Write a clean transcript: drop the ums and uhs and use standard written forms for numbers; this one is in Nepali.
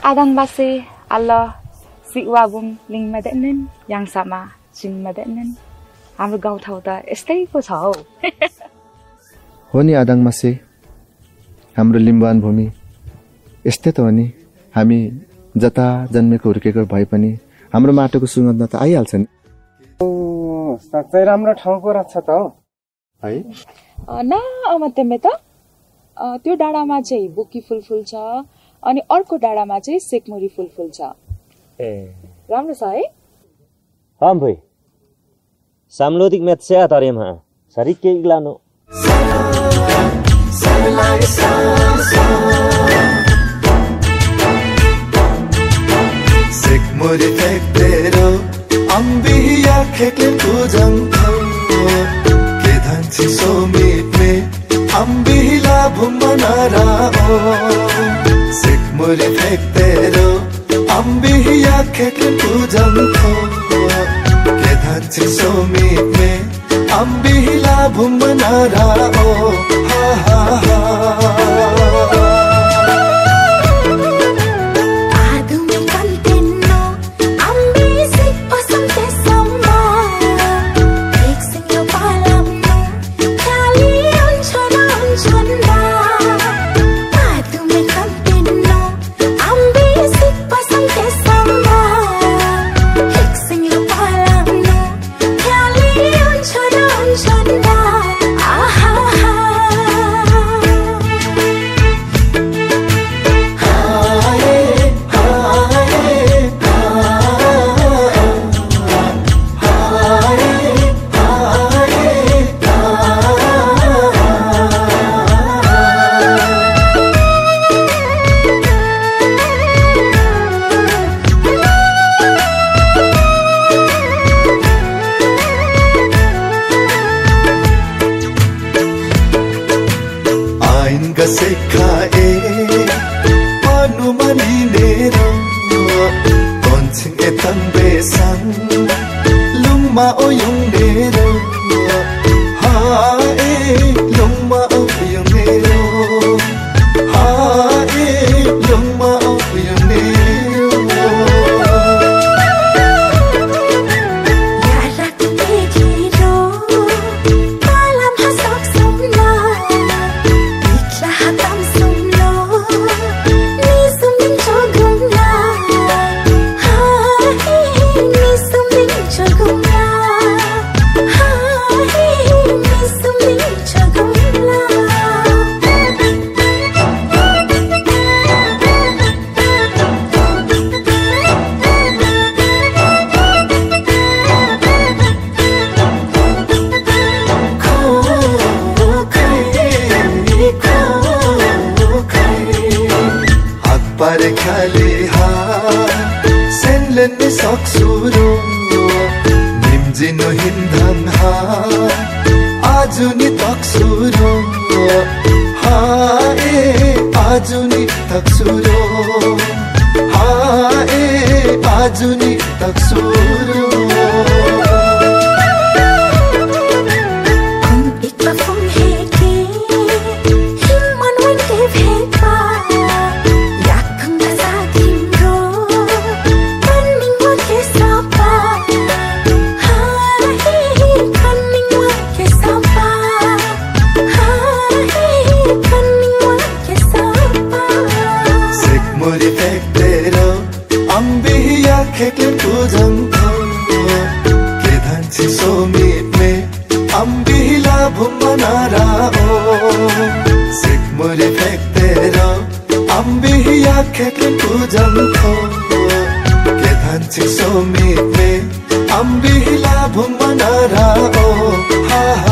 Adang base Allah si wabung ling madenin yang sama sing madenin हाम्रो गाउँ ठाउँ त यस्तै पो छ हौ हो नि आदाङ मासे हाम्रो लिम्बुवान भूमि यस्तै त हो नि हामी जता जन्मेको हुर्केको भए पनि हाम्रो माटोको सुगन्ध त आइहाल्छ नि साच्चै राम्रो ठाउँको रहेछ त हौ है ना अमतेमे त त्यो डाँडामा चाहिँ बोकी फुल फुल्छ अनि अर्को डाँडामा चाहिँ सेकमुरी फुल फुल्छ ए राम्रो छ है हम भई सामलोदिक मेत्स्या तरेमा सरिक के इग्लानो सेकमुरी फेक्टेरो अम्बिया खेक्ले पूजन्थौ के धान्छी सोमितमे अम्बिला भुम्मनाराओ सेकमुरी फेक्टेरो अम्बिया खेक्ले पूजन्थौ के धान्छी सोमितमे अम्बिला भुम्मनाराओ हा हा हा सोमित में अम्बिला भुम्मनाराओ हा